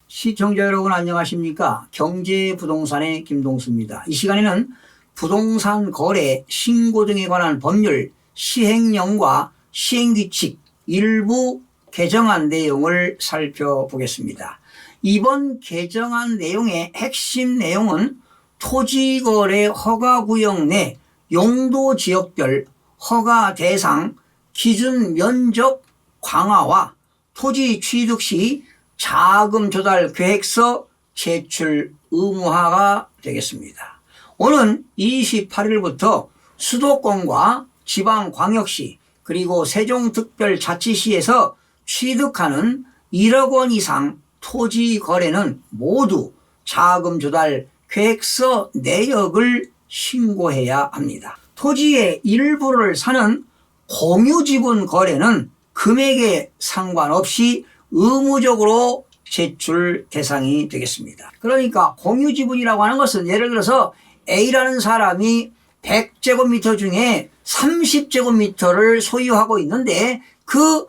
시청자 여러분 안녕하십니까? 경제부동산의 김동수입니다. 이 시간에는 부동산 거래, 신고 등에 관한 법률, 시행령과 시행규칙 일부 개정안 내용을 살펴보겠습니다. 이번 개정안 내용의 핵심 내용은 토지거래 허가구역 내 용도지역별 허가 대상 기준 면적 강화와 토지 취득 시 자금 조달 계획서 제출 의무화가 되겠습니다. 오는 28일부터 수도권과 지방광역시 그리고 세종특별자치시에서 취득하는 1억 원 이상 토지 거래는 모두 자금 조달 계획서 내역을 신고해야 합니다. 토지의 일부를 사는 공유지분 거래는 금액에 상관없이 의무적으로 제출 대상이 되겠습니다. 그러니까 공유지분이라고 하는 것은 예를 들어서 A라는 사람이 100제곱미터 중에 30제곱미터를 소유하고 있는데 그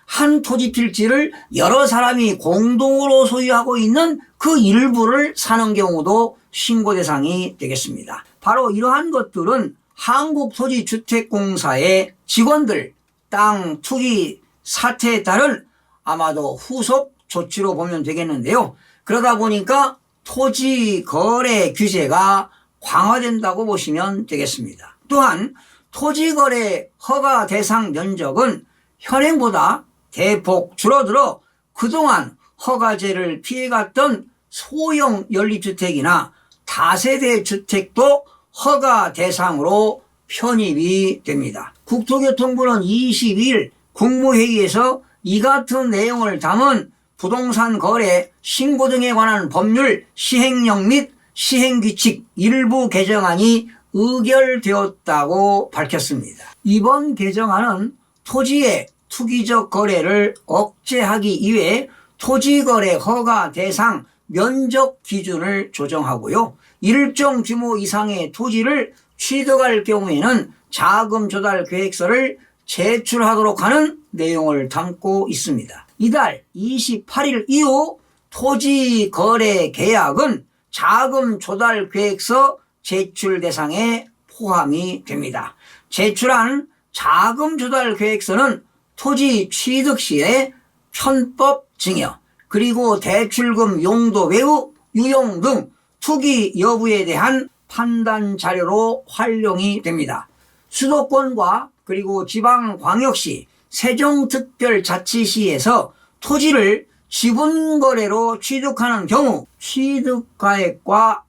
한 토지 필지를 여러 사람이 공동으로 소유하고 있는 그 일부를 사는 경우도 신고 대상이 되겠습니다. 바로 이러한 것들은 한국토지주택공사의 직원들 땅 투기 사태에 따른 아마도 후속 조치로 보면 되겠는데요. 그러다 보니까 토지 거래 규제가 강화된다고 보시면 되겠습니다. 또한 토지 거래 허가 대상 면적은 현행보다 대폭 줄어들어 그동안 허가제를 피해갔던 소형 연립주택이나 다세대 주택도 허가 대상으로 편입이 됩니다. 국토교통부는 22일 국무회의에서 이 같은 내용을 담은 부동산 거래, 신고 등에 관한 법률, 시행령 및 시행규칙 일부 개정안이 의결되었다고 밝혔습니다. 이번 개정안은 토지의 투기적 거래를 억제하기 위해 토지거래 허가 대상 면적 기준을 조정하고요. 일정 규모 이상의 토지를 취득할 경우에는 자금 조달 계획서를 제출하도록 하는 내용을 담고 있습니다. 이달 28일 이후 토지 거래 계약은 자금 조달 계획서 제출 대상에 포함이 됩니다. 제출한 자금 조달 계획서는 토지 취득 시에 편법 증여 그리고 대출금 용도 외우, 유용 등 투기 여부에 대한 판단 자료로 활용이 됩니다. 수도권과 그리고 지방광역시, 세종특별자치시에서 토지를 지분거래로 취득하는 경우 취득가액과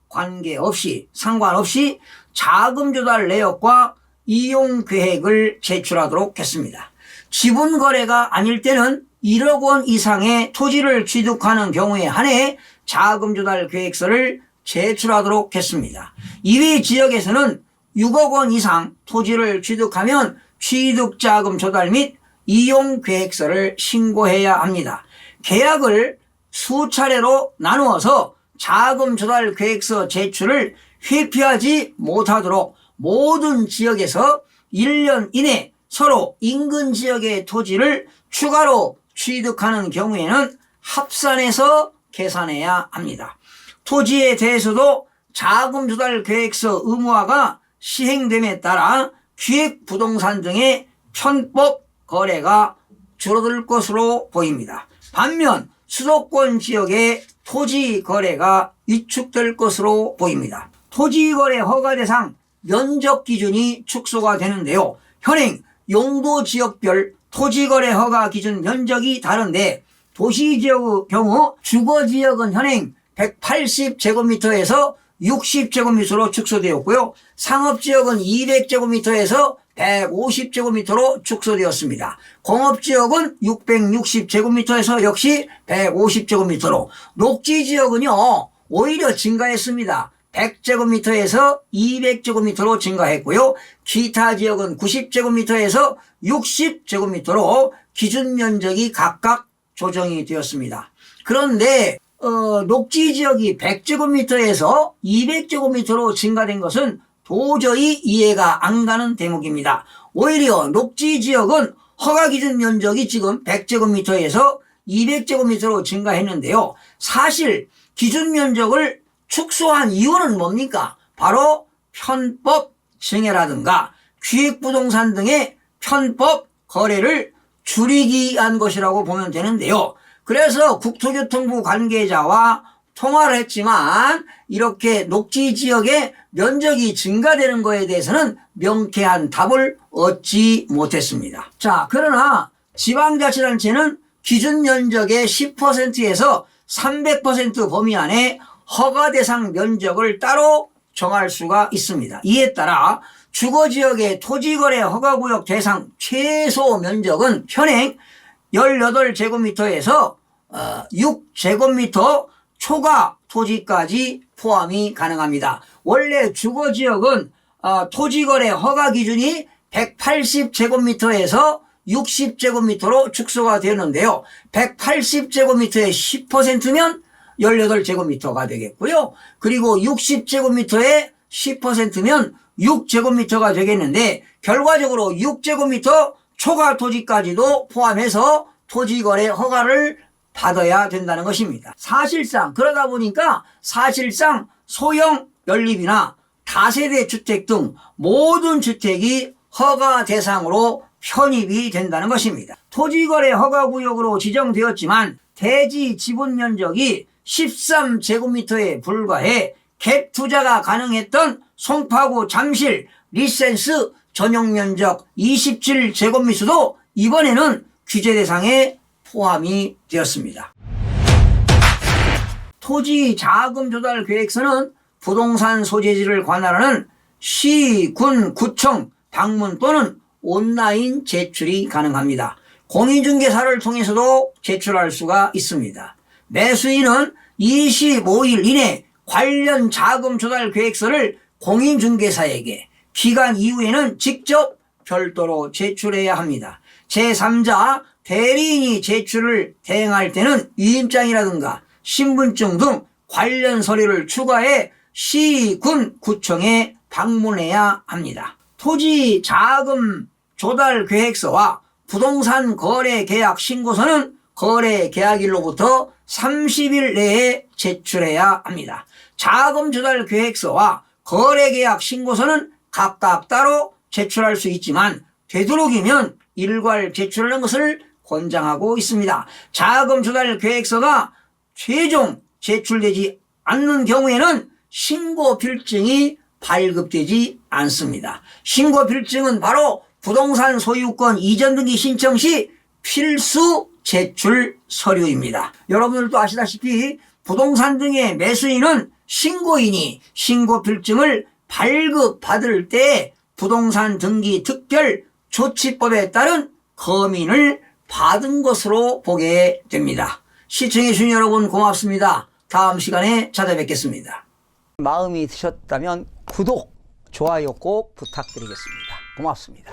상관없이 자금 조달 내역과 이용 계획을 제출하도록 했습니다. 지분거래가 아닐 때는 1억 원 이상의 토지를 취득하는 경우에 한해 자금 조달 계획서를 제출하도록 했습니다. 이외 지역에서는 6억 원 이상 토지를 취득하면 취득자금 조달 및 이용 계획서를 신고해야 합니다. 계약을 수차례로 나누어서 자금 조달 계획서 제출을 회피하지 못하도록 모든 지역에서 1년 이내 서로 인근 지역의 토지를 추가로 취득하는 경우에는 합산해서 계산해야 합니다. 토지에 대해서도 자금 조달 계획서 의무화가 시행됨에 따라 기획부동산 등의 편법 거래가 줄어들 것으로 보입니다. 반면 수도권 지역의 토지 거래가 위축될 것으로 보입니다. 토지 거래 허가 대상 면적 기준이 축소가 되는데요. 현행 용도지역별 토지거래 허가 기준 면적이 다른데 도시지역의 경우 주거지역은 현행 180제곱미터에서 60제곱미터로 축소되었고요. 상업지역은 200제곱미터에서 150제곱미터로 축소되었습니다. 공업지역은 660제곱미터에서 역시 150제곱미터로, 녹지지역은요 오히려 증가했습니다. 100제곱미터에서 200제곱미터로 증가했고요. 기타 지역은 90제곱미터에서 60제곱미터로 기준 면적이 각각 조정이 되었습니다. 그런데 녹지 지역이 100제곱미터에서 200제곱미터로 증가된 것은 도저히 이해가 안 가는 대목입니다. 오히려 녹지 지역은 허가 기준 면적이 지금 100제곱미터에서 200제곱미터로 증가했는데요. 사실 기준 면적을 축소한 이유는 뭡니까? 바로 편법 증여라든가 기획부동산 등의 편법 거래를 줄이기 위한 것이라고 보면 되는데요. 그래서 국토교통부 관계자와 통화를 했지만 이렇게 녹지 지역의 면적이 증가되는 것에 대해서는 명쾌한 답을 얻지 못했습니다. 자, 그러나 지방자치단체는 기준 면적의 10%에서 300% 범위 안에 허가 대상 면적을 따로 정할 수가 있습니다. 이에 따라 주거지역의 토지거래 허가구역 대상 최소 면적은 현행 18제곱미터에서 6제곱미터 초과 토지까지 포함이 가능합니다. 원래 주거지역은 토지거래 허가 기준이 180제곱미터에서 60제곱미터로 축소가 되었는데요. 180제곱미터의 10%면 18제곱미터가 되겠고요. 그리고 60제곱미터의 10%면 6제곱미터가 되겠는데 결과적으로 6제곱미터 초과 토지까지도 포함해서 토지거래 허가를 받아야 된다는 것입니다. 사실상 그러다 보니까 사실상 소형 연립이나 다세대 주택 등 모든 주택이 허가 대상으로 편입이 된다는 것입니다. 토지거래 허가구역으로 지정되었지만 대지 지분 면적이 13제곱미터에 불과해 갭 투자가 가능했던 송파구 잠실 리센스 전용 면적 27제곱미터도 이번에는 규제 대상에 포함이 되었습니다. 토지 자금 조달 계획서는 부동산 소재지를 관할하는 시, 군, 구청 방문 또는 온라인 제출이 가능합니다. 공인중개사를 통해서도 제출할 수가 있습니다. 매수인은 25일 이내 관련 자금 조달 계획서를 공인중개사에게 기간 이후에는 직접 별도로 제출해야 합니다. 제3자 대리인이 제출을 대행할 때는 위임장이라든가 신분증 등 관련 서류를 추가해 시, 군, 구청에 방문해야 합니다. 토지 자금 조달 계획서와 부동산 거래 계약 신고서는 거래 계약일로부터 30일 내에 제출해야 합니다. 자금 조달 계획서와 거래 계약 신고서는 각각 따로 제출할 수 있지만 되도록이면 일괄 제출하는 것을 권장하고 있습니다. 자금 조달 계획서가 최종 제출되지 않는 경우에는 신고 필증이 발급되지 않습니다. 신고 필증은 바로 부동산 소유권 이전 등기 신청 시 필수 제출 서류입니다. 여러분들도 아시다시피 부동산 등의 매수인은 신고인이 신고 필증을 발급받을 때 부동산 등기 특별 조치법에 따른 검인을 받은 것으로 보게 됩니다. 시청해 주신 여러분 고맙습니다. 다음 시간에 찾아뵙겠습니다. 마음이 드셨다면 구독, 좋아요 꼭 부탁드리겠습니다. 고맙습니다.